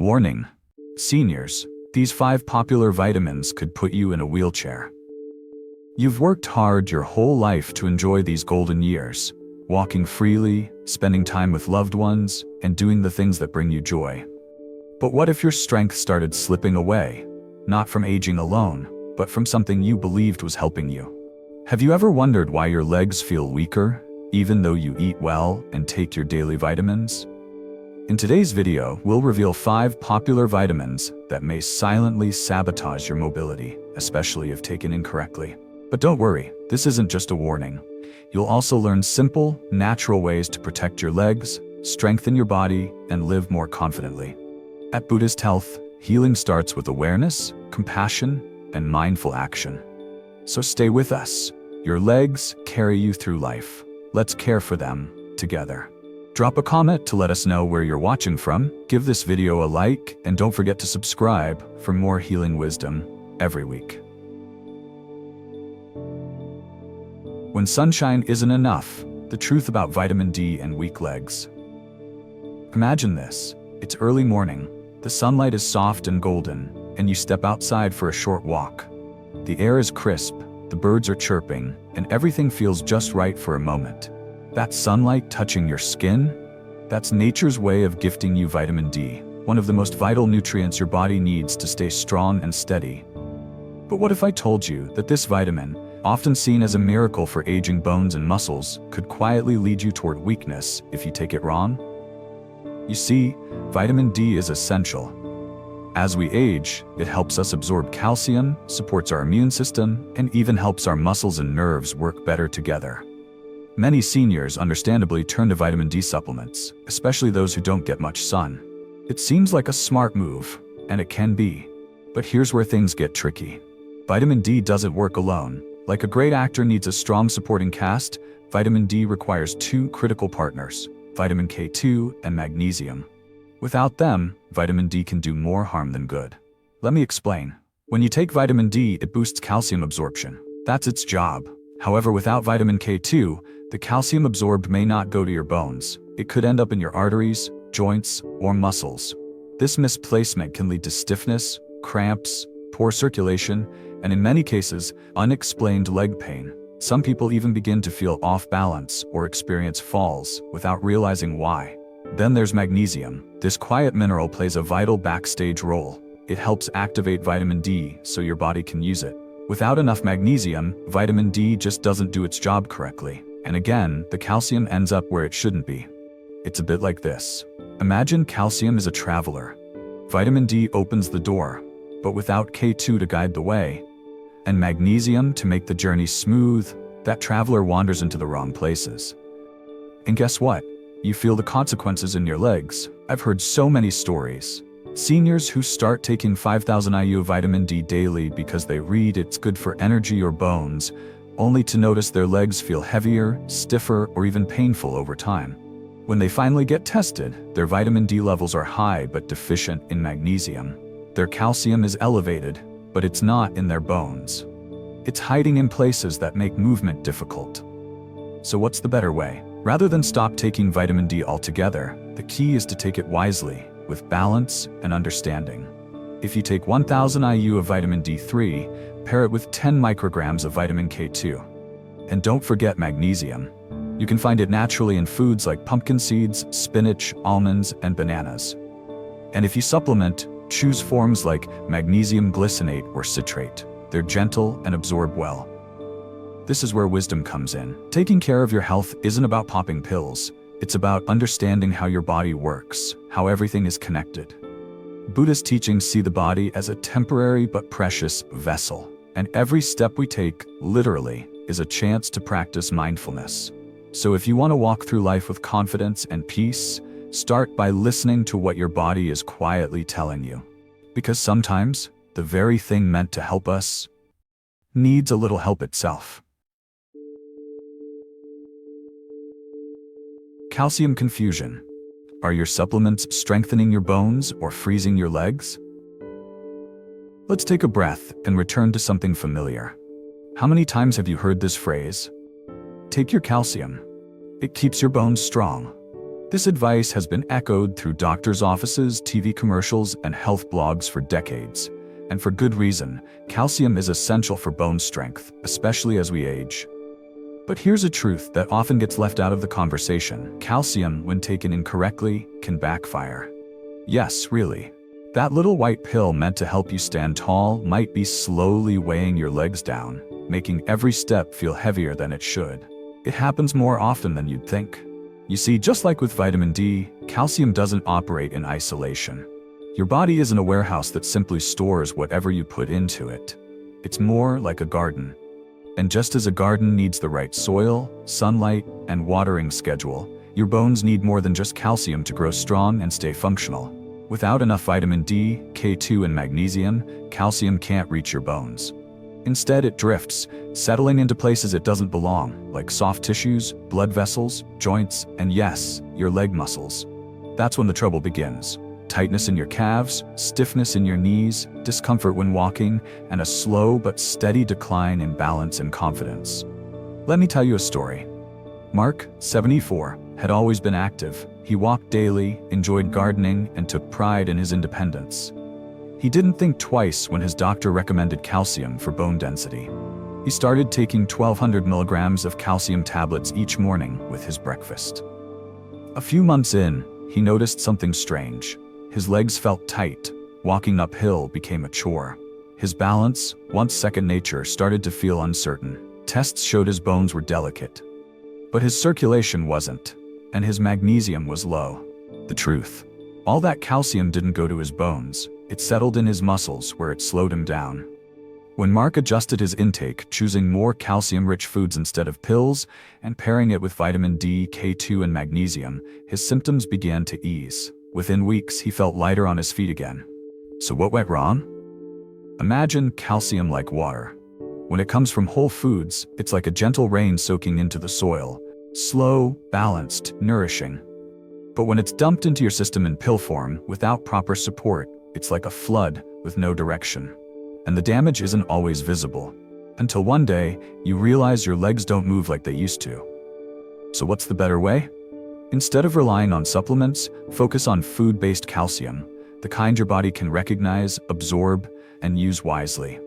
Warning: seniors, these 5 popular vitamins could put you in a wheelchair. You've worked hard your whole life to enjoy these golden years, walking freely, spending time with loved ones, and doing the things that bring you joy. But what if your strength started slipping away? Not from aging alone, but from something you believed was helping you. Have you ever wondered why your legs feel weaker, even though you eat well and take your daily vitamins? In today's video, we'll reveal 5 popular vitamins that may silently sabotage your mobility, especially if taken incorrectly. But don't worry, this isn't just a warning. You'll also learn simple, natural ways to protect your legs, strengthen your body, and live more confidently. At Buddhist Health, healing starts with awareness, compassion, and mindful action. So stay with us. Your legs carry you through life. Let's care for them together. Drop a comment to let us know where you're watching from, give this video a like, and don't forget to subscribe for more healing wisdom every week. When sunshine isn't enough, the truth about vitamin D and weak legs. Imagine this. It's early morning, the sunlight is soft and golden, and you step outside for a short walk. The air is crisp, the birds are chirping, and everything feels just right for a moment. That sunlight touching your skin? That's nature's way of gifting you vitamin D, one of the most vital nutrients your body needs to stay strong and steady. But what if I told you that this vitamin, often seen as a miracle for aging bones and muscles, could quietly lead you toward weakness if you take it wrong? You see, vitamin D is essential. As we age, it helps us absorb calcium, supports our immune system, and even helps our muscles and nerves work better together. Many seniors understandably turn to vitamin D supplements, especially those who don't get much sun. It seems like a smart move, and it can be. But here's where things get tricky. Vitamin D doesn't work alone. Like a great actor needs a strong supporting cast, vitamin D requires 2 critical partners, vitamin K2 and magnesium. Without them, vitamin D can do more harm than good. Let me explain. When you take vitamin D, it boosts calcium absorption. That's its job. However, without vitamin K2, the calcium absorbed may not go to your bones. It could end up in your arteries, joints, or muscles. This misplacement can lead to stiffness, cramps, poor circulation, and in many cases, unexplained leg pain. Some people even begin to feel off balance or experience falls without realizing why. Then there's magnesium. This quiet mineral plays a vital backstage role. It helps activate vitamin D so your body can use it. Without enough magnesium, vitamin D just doesn't do its job correctly. And again, the calcium ends up where it shouldn't be. It's a bit like this. Imagine calcium is a traveler. Vitamin D opens the door, but without K2 to guide the way, and magnesium to make the journey smooth, that traveler wanders into the wrong places. And guess what? You feel the consequences in your legs. I've heard so many stories. Seniors who start taking 5,000 IU of vitamin D daily because they read it's good for energy or bones, only to notice their legs feel heavier, stiffer, or even painful over time. When they finally get tested, their vitamin D levels are high but deficient in magnesium. Their calcium is elevated, but it's not in their bones. It's hiding in places that make movement difficult. So what's the better way? Rather than stop taking vitamin D altogether, the key is to take it wisely, with balance and understanding. If you take 1,000 IU of vitamin D3, pair it with 10 micrograms of vitamin K2. And don't forget magnesium. You can find it naturally in foods like pumpkin seeds, spinach, almonds, and bananas. And if you supplement, choose forms like magnesium glycinate or citrate. They're gentle and absorb well. This is where wisdom comes in. Taking care of your health isn't about popping pills. It's about understanding how your body works, how everything is connected. Buddhist teachings see the body as a temporary but precious vessel, and every step we take, literally, is a chance to practice mindfulness. So if you want to walk through life with confidence and peace, start by listening to what your body is quietly telling you. Because sometimes, the very thing meant to help us needs a little help itself. Calcium confusion. Are your supplements strengthening your bones or freezing your legs? Let's take a breath and return to something familiar. How many times have you heard this phrase? Take your calcium. It keeps your bones strong. This advice has been echoed through doctors' offices, TV commercials, and health blogs for decades. And for good reason. Calcium is essential for bone strength, especially as we age. But here's a truth that often gets left out of the conversation. Calcium, when taken incorrectly, can backfire. Yes, really. That little white pill meant to help you stand tall might be slowly weighing your legs down, making every step feel heavier than it should. It happens more often than you'd think. You see, just like with vitamin D, calcium doesn't operate in isolation. Your body isn't a warehouse that simply stores whatever you put into it. It's more like a garden. And just as a garden needs the right soil, sunlight, and watering schedule, your bones need more than just calcium to grow strong and stay functional. Without enough vitamin D, K2, and magnesium, calcium can't reach your bones. Instead, it drifts, settling into places it doesn't belong, like soft tissues, blood vessels, joints, and yes, your leg muscles. That's when the trouble begins. Tightness in your calves, stiffness in your knees, discomfort when walking, and a slow but steady decline in balance and confidence. Let me tell you a story. Mark, 74, had always been active. He walked daily, enjoyed gardening, and took pride in his independence. He didn't think twice when his doctor recommended calcium for bone density. He started taking 1,200 milligrams of calcium tablets each morning with his breakfast. A few months in, he noticed something strange. His legs felt tight. Walking uphill became a chore. His balance, once second nature, started to feel uncertain. Tests showed his bones were delicate. But his circulation wasn't, and his magnesium was low. The truth. All that calcium didn't go to his bones. It settled in his muscles where it slowed him down. When Mark adjusted his intake, choosing more calcium-rich foods instead of pills, and pairing it with vitamin D, K2, and magnesium, his symptoms began to ease. Within weeks, he felt lighter on his feet again. So what went wrong? Imagine calcium like water. When it comes from whole foods, it's like a gentle rain soaking into the soil. Slow, balanced, nourishing. But when it's dumped into your system in pill form, without proper support, it's like a flood with no direction. And the damage isn't always visible. Until one day, you realize your legs don't move like they used to. So what's the better way? Instead of relying on supplements, focus on food-based calcium, the kind your body can recognize, absorb, and use wisely.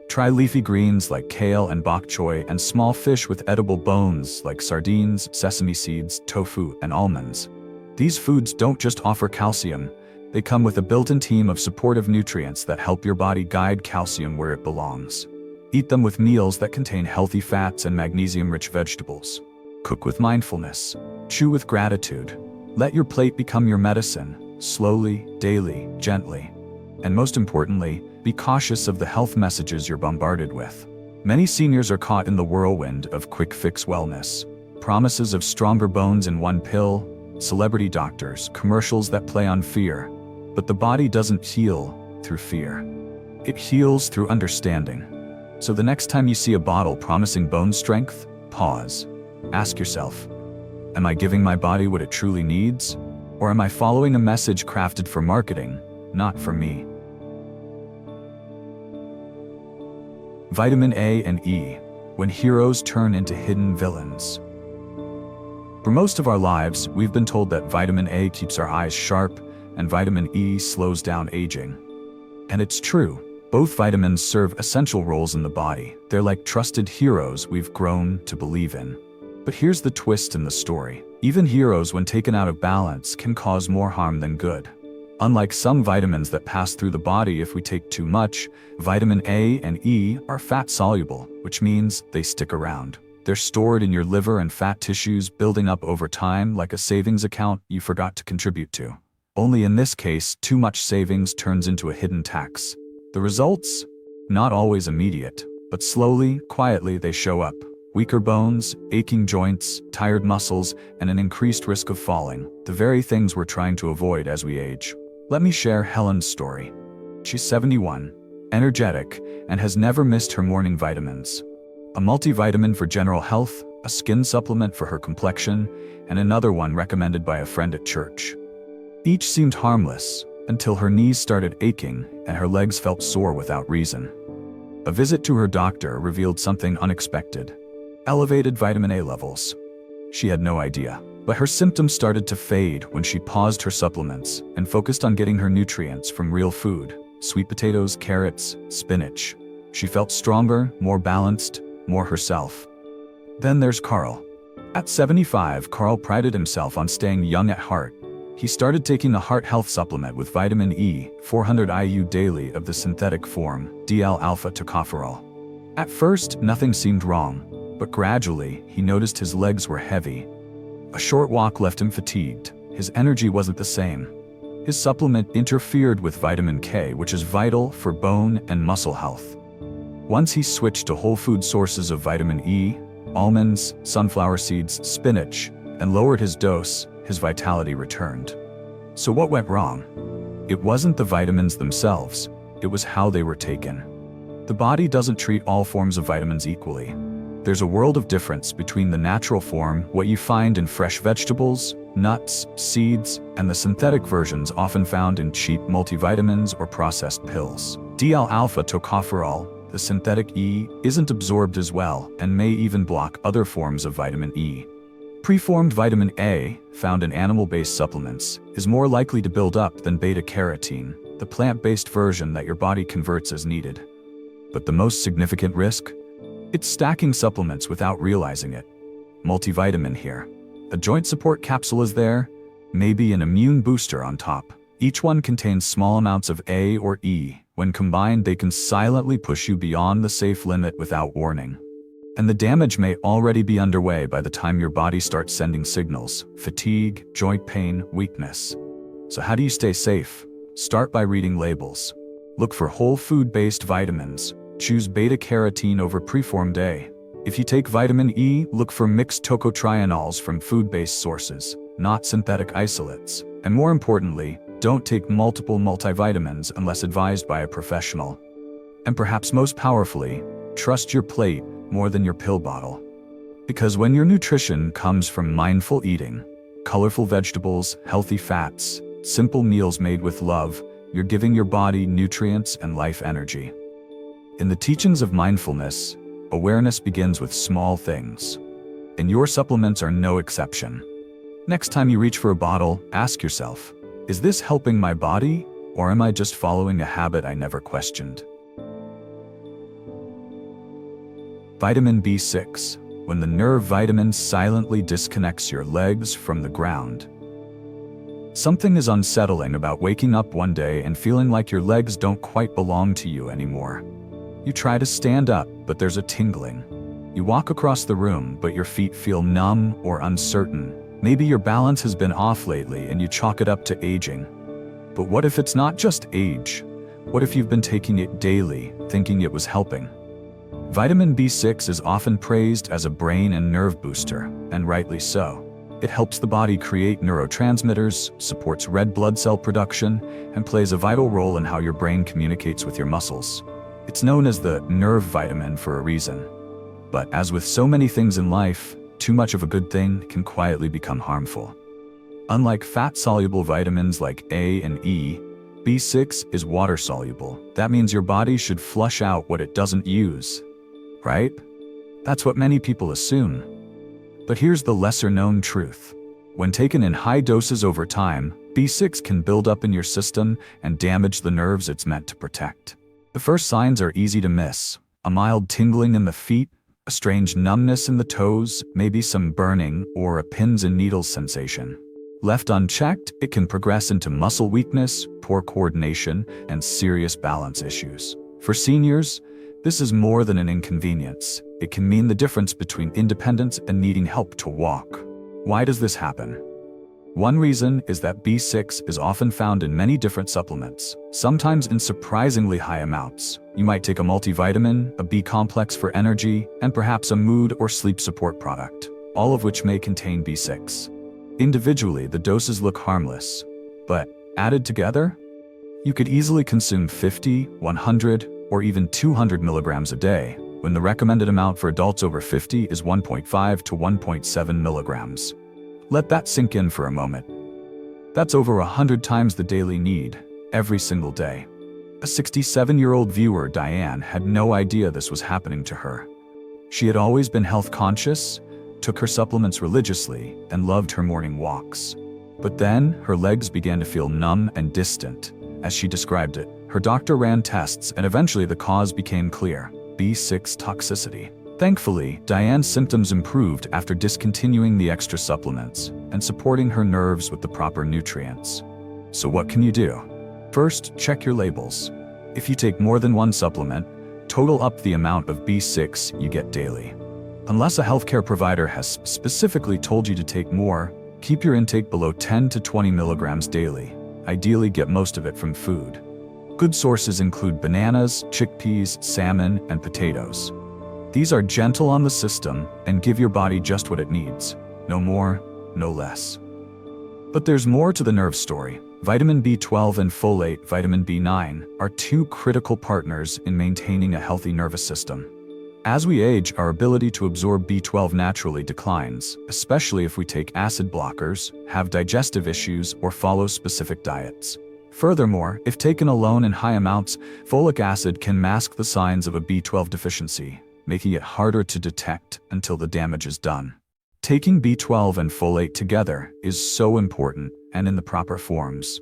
Try leafy greens like kale and bok choy, and small fish with edible bones like sardines, sesame seeds, tofu, and almonds. These foods don't just offer calcium. They come with a built-in team of supportive nutrients that help your body guide calcium where it belongs. Eat them with meals that contain healthy fats and magnesium-rich vegetables. Cook with mindfulness. Chew with gratitude. Let your plate become your medicine, slowly, daily, gently. And most importantly, be cautious of the health messages you're bombarded with. Many seniors are caught in the whirlwind of quick-fix wellness. Promises of stronger bones in one pill, celebrity doctors, commercials that play on fear. But the body doesn't heal through fear. It heals through understanding. So the next time you see a bottle promising bone strength, pause. Ask yourself, am I giving my body what it truly needs? Or am I following a message crafted for marketing, not for me? Vitamin A and E, when heroes turn into hidden villains. For most of our lives, we've been told that vitamin A keeps our eyes sharp and vitamin E slows down aging. And it's true. Both vitamins serve essential roles in the body. They're like trusted heroes we've grown to believe in. But here's the twist in the story. Even heroes, when taken out of balance, can cause more harm than good. Unlike some vitamins that pass through the body if we take too much, vitamin A and E are fat-soluble, which means they stick around. They're stored in your liver and fat tissues, building up over time like a savings account you forgot to contribute to. Only in this case, too much savings turns into a hidden tax. The results? Not always immediate, but slowly, quietly they show up. Weaker bones, aching joints, tired muscles, and an increased risk of falling, the very things we're trying to avoid as we age. Let me share Helen's story. She's 71, energetic, and has never missed her morning vitamins. A multivitamin for general health, a skin supplement for her complexion, and another one recommended by a friend at church. Each seemed harmless, until her knees started aching and her legs felt sore without reason. A visit to her doctor revealed something unexpected. Elevated vitamin A levels. She had no idea. But her symptoms started to fade when she paused her supplements and focused on getting her nutrients from real food: sweet potatoes, carrots, spinach. She felt stronger, more balanced, more herself. Then there's Carl. At 75, Carl prided himself on staying young at heart. He started taking a heart health supplement with vitamin E, 400 IU daily of the synthetic form, DL-alpha tocopherol. At first, nothing seemed wrong, but gradually, he noticed his legs were heavy. A short walk left him fatigued. His energy wasn't the same. His supplement interfered with vitamin K, which is vital for bone and muscle health. Once he switched to whole food sources of vitamin E, almonds, sunflower seeds, spinach, and lowered his dose, his vitality returned. So what went wrong? It wasn't the vitamins themselves, it was how they were taken. The body doesn't treat all forms of vitamins equally. There's a world of difference between the natural form, what you find in fresh vegetables, nuts, seeds, and the synthetic versions often found in cheap multivitamins or processed pills. DL-alpha tocopherol, the synthetic E, isn't absorbed as well and may even block other forms of vitamin E. Preformed vitamin A, found in animal-based supplements, is more likely to build up than beta-carotene, the plant-based version that your body converts as needed. But the most significant risk? It's stacking supplements without realizing it. Multivitamin here. A joint support capsule is there, maybe an immune booster on top. Each one contains small amounts of A or E. When combined, they can silently push you beyond the safe limit without warning. And the damage may already be underway by the time your body starts sending signals: fatigue, joint pain, weakness. So how do you stay safe? Start by reading labels. Look for whole food-based vitamins. Choose beta-carotene over preformed A. If you take vitamin E, look for mixed tocotrienols from food-based sources, not synthetic isolates. And more importantly, don't take multiple multivitamins unless advised by a professional. And perhaps most powerfully, trust your plate more than your pill bottle. Because when your nutrition comes from mindful eating, colorful vegetables, healthy fats, simple meals made with love, you're giving your body nutrients and life energy. In the teachings of mindfulness, awareness begins with small things. And your supplements are no exception. Next time you reach for a bottle, ask yourself, is this helping my body, or am I just following a habit I never questioned? Vitamin B6, when the nerve vitamin silently disconnects your legs from the ground. Something is unsettling about waking up one day and feeling like your legs don't quite belong to you anymore. You try to stand up, but there's a tingling. You walk across the room, but your feet feel numb or uncertain. Maybe your balance has been off lately and you chalk it up to aging. But what if it's not just age? What if you've been taking it daily, thinking it was helping? Vitamin B6 is often praised as a brain and nerve booster, and rightly so. It helps the body create neurotransmitters, supports red blood cell production, and plays a vital role in how your brain communicates with your muscles. It's known as the nerve vitamin for a reason. But as with so many things in life, too much of a good thing can quietly become harmful. Unlike fat-soluble vitamins like A and E, B6 is water-soluble. That means your body should flush out what it doesn't use. Right? That's what many people assume. But here's the lesser-known truth. When taken in high doses over time, B6 can build up in your system and damage the nerves it's meant to protect. The first signs are easy to miss: a mild tingling in the feet, a strange numbness in the toes, maybe some burning or a pins and needles sensation. Left unchecked, it can progress into muscle weakness, poor coordination, and serious balance issues. For seniors, this is more than an inconvenience. It can mean the difference between independence and needing help to walk. Why does this happen? One reason is that B6 is often found in many different supplements, sometimes in surprisingly high amounts. You might take a multivitamin, a B complex for energy, and perhaps a mood or sleep support product, all of which may contain B6. Individually, the doses look harmless, but added together, you could easily consume 50, 100, or even 200 milligrams a day, when the recommended amount for adults over 50 is 1.5 to 1.7 milligrams. Let that sink in for a moment. That's over 100 times the daily need, every single day. A 67-year-old viewer, Diane, had no idea this was happening to her. She had always been health conscious, took her supplements religiously, and loved her morning walks. But then, her legs began to feel numb and distant. As she described it, her doctor ran tests and eventually the cause became clear: B6 toxicity. Thankfully, Diane's symptoms improved after discontinuing the extra supplements and supporting her nerves with the proper nutrients. So what can you do? First, check your labels. If you take more than one supplement, total up the amount of B6 you get daily. Unless a healthcare provider has specifically told you to take more, keep your intake below 10 to 20 milligrams daily. Ideally, get most of it from food. Good sources include bananas, chickpeas, salmon, and potatoes. These are gentle on the system and give your body just what it needs. No more, no less. But there's more to the nerve story. Vitamin B12 and folate, vitamin B9, are two critical partners in maintaining a healthy nervous system. As we age, our ability to absorb B12 naturally declines, especially if we take acid blockers, have digestive issues, or follow specific diets. Furthermore, if taken alone in high amounts, folic acid can mask the signs of a B12 deficiency, making it harder to detect until the damage is done. Taking B12 and folate together is so important, and in the proper forms.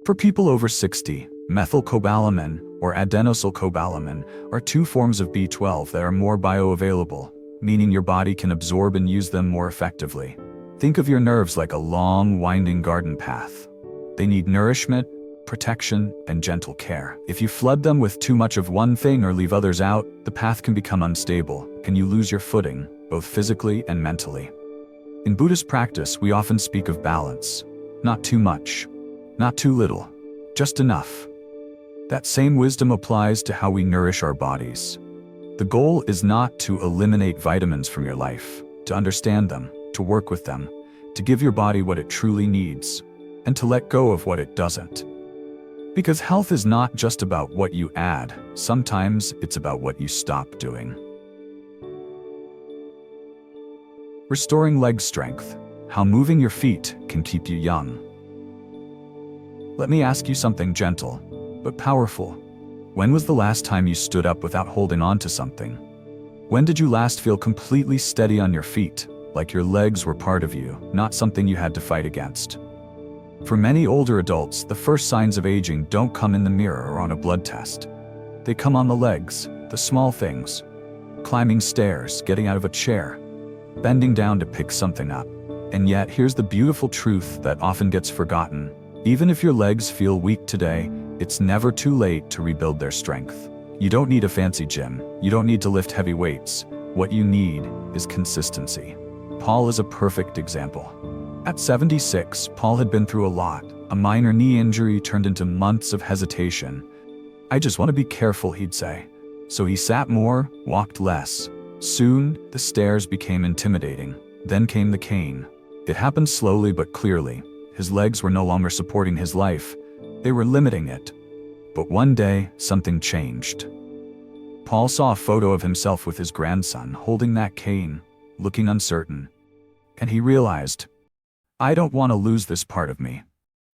For people over 60, methylcobalamin or adenosylcobalamin are two forms of B12 that are more bioavailable, meaning your body can absorb and use them more effectively. Think of your nerves like a long, winding garden path. They need nourishment, protection, and gentle care. If you flood them with too much of one thing or leave others out, the path can become unstable, and you lose your footing, both physically and mentally. In Buddhist practice, we often speak of balance. Not too much, not too little, just enough. That same wisdom applies to how we nourish our bodies. The goal is not to eliminate vitamins from your life, to understand them, to work with them, to give your body what it truly needs, and to let go of what it doesn't. Because health is not just about what you add, sometimes it's about what you stop doing. Restoring leg strength. How moving your feet can keep you young. Let me ask you something gentle, but powerful. When was the last time you stood up without holding on to something? When did you last feel completely steady on your feet, like your legs were part of you, not something you had to fight against? For many older adults, the first signs of aging don't come in the mirror or on a blood test. They come on the legs, the small things. Climbing stairs, getting out of a chair, bending down to pick something up. And yet, here's the beautiful truth that often gets forgotten. Even if your legs feel weak today, it's never too late to rebuild their strength. You don't need a fancy gym. You don't need to lift heavy weights. What you need is consistency. Paul is a perfect example. At 76, Paul had been through a lot. A minor knee injury turned into months of hesitation. "I just want to be careful," he'd say. So he sat more, walked less. Soon, the stairs became intimidating. Then came the cane. It happened slowly but clearly. His legs were no longer supporting his life. They were limiting it. But one day, something changed. Paul saw a photo of himself with his grandson holding that cane, looking uncertain. And he realized, I don't want to lose this part of me.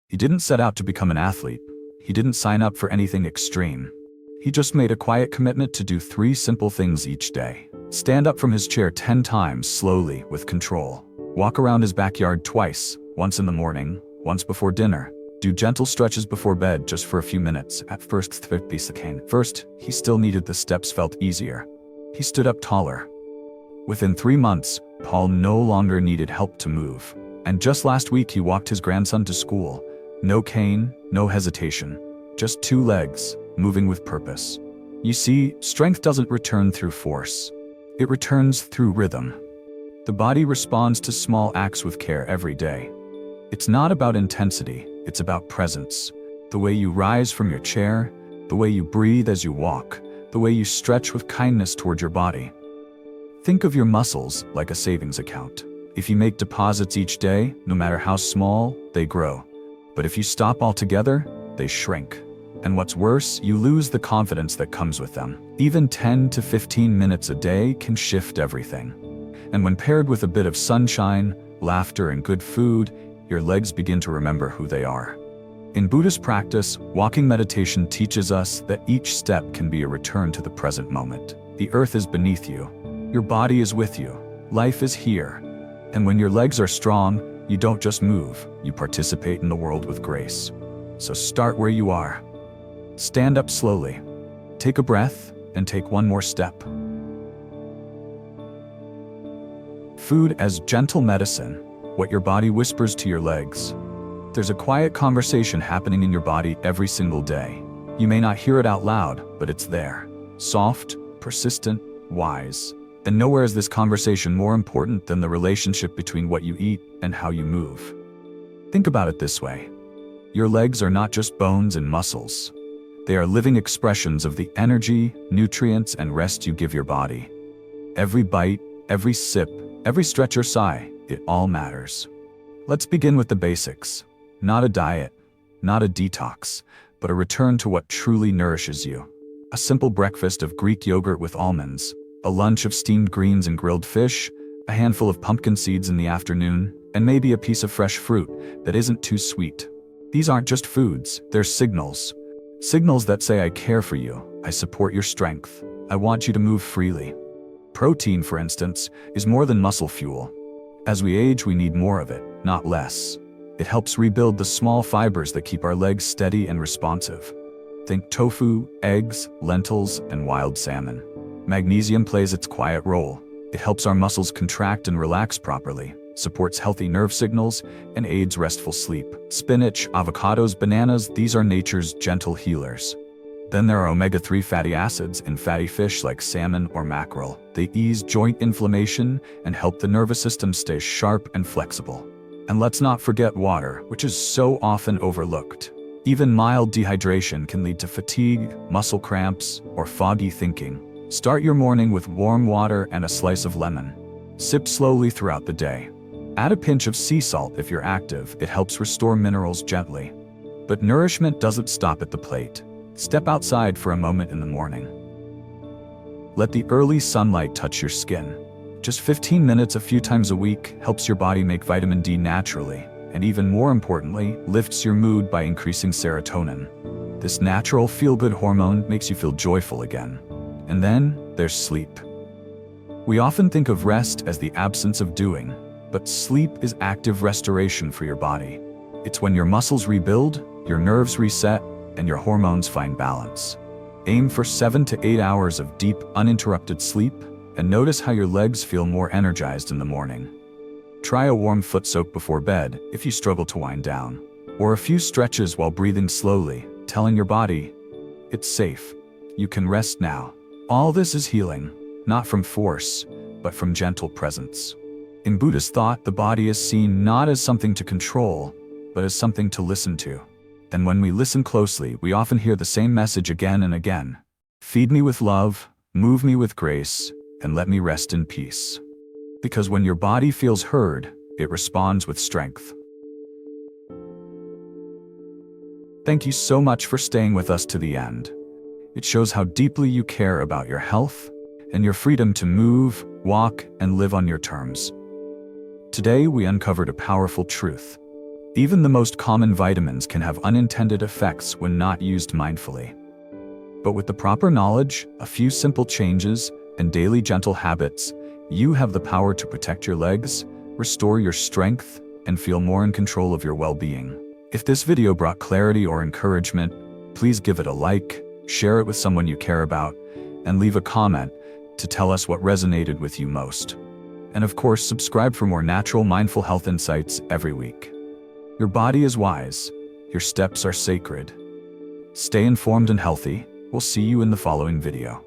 He didn't set out to become an athlete. He didn't sign up for anything extreme. He just made a quiet commitment to do 3 simple things each day. Stand up from his chair 10 times slowly with control. Walk around his backyard twice, once in the morning, once before dinner. Do gentle stretches before bed just for a few minutes. At first, he still needed the steps felt easier. He stood up taller. Within 3 months, Paul no longer needed help to move. And just last week he walked his grandson to school. No cane, no hesitation. Just 2 legs, moving with purpose. You see, strength doesn't return through force. It returns through rhythm. The body responds to small acts with care every day. It's not about intensity, it's about presence. The way you rise from your chair, the way you breathe as you walk, the way you stretch with kindness toward your body. Think of your muscles like a savings account. If you make deposits each day, no matter how small, they grow. But if you stop altogether, they shrink. And what's worse, you lose the confidence that comes with them. Even 10 to 15 minutes a day can shift everything. And when paired with a bit of sunshine, laughter, and good food, your legs begin to remember who they are. In Buddhist practice, walking meditation teaches us that each step can be a return to the present moment. The earth is beneath you. Your body is with you. Life is here. And when your legs are strong, you don't just move, you participate in the world with grace. So start where you are. Stand up slowly. Take a breath and take one more step. Food as gentle medicine, what your body whispers to your legs. There's a quiet conversation happening in your body every single day. You may not hear it out loud, but it's there. Soft, persistent, wise. And nowhere is this conversation more important than the relationship between what you eat and how you move. Think about it this way. Your legs are not just bones and muscles. They are living expressions of the energy, nutrients, and rest you give your body. Every bite, every sip, every stretch or sigh, it all matters. Let's begin with the basics. Not a diet, not a detox, but a return to what truly nourishes you. A simple breakfast of Greek yogurt with almonds, a lunch of steamed greens and grilled fish, a handful of pumpkin seeds in the afternoon, and maybe a piece of fresh fruit that isn't too sweet. These aren't just foods, they're signals. Signals that say I care for you, I support your strength, I want you to move freely. Protein, for instance, is more than muscle fuel. As we age, we need more of it, not less. It helps rebuild the small fibers that keep our legs steady and responsive. Think tofu, eggs, lentils, and wild salmon. Magnesium plays its quiet role. It helps our muscles contract and relax properly, supports healthy nerve signals, and aids restful sleep. Spinach, avocados, bananas, these are nature's gentle healers. Then there are omega-3 fatty acids in fatty fish like salmon or mackerel. They ease joint inflammation and help the nervous system stay sharp and flexible. And let's not forget water, which is so often overlooked. Even mild dehydration can lead to fatigue, muscle cramps, or foggy thinking. Start your morning with warm water and a slice of lemon. Sip slowly throughout the day. Add a pinch of sea salt if you're active, it helps restore minerals gently. But nourishment doesn't stop at the plate. Step outside for a moment in the morning. Let the early sunlight touch your skin. Just 15 minutes a few times a week helps your body make vitamin D naturally, and even more importantly, lifts your mood by increasing serotonin. This natural feel-good hormone makes you feel joyful again. And then there's sleep. We often think of rest as the absence of doing, but sleep is active restoration for your body. It's when your muscles rebuild, your nerves reset, and your hormones find balance. Aim for 7 to 8 hours of deep, uninterrupted sleep, and notice how your legs feel more energized in the morning. Try a warm foot soak before bed if you struggle to wind down, or a few stretches while breathing slowly, telling your body, it's safe, you can rest now. All this is healing, not from force, but from gentle presence. In Buddhist thought, the body is seen not as something to control, but as something to listen to. And when we listen closely, we often hear the same message again and again. Feed me with love, move me with grace, and let me rest in peace. Because when your body feels heard, it responds with strength. Thank you so much for staying with us to the end. It shows how deeply you care about your health and your freedom to move, walk, and live on your terms. Today, we uncovered a powerful truth. Even the most common vitamins can have unintended effects when not used mindfully. But with the proper knowledge, a few simple changes, and daily gentle habits, you have the power to protect your legs, restore your strength, and feel more in control of your well-being. If this video brought clarity or encouragement, please give it a like, share it with someone you care about, and leave a comment to tell us what resonated with you most. And of course, subscribe for more natural, mindful health insights every week. Your body is wise. Your steps are sacred. Stay informed and healthy. We'll see you in the following video.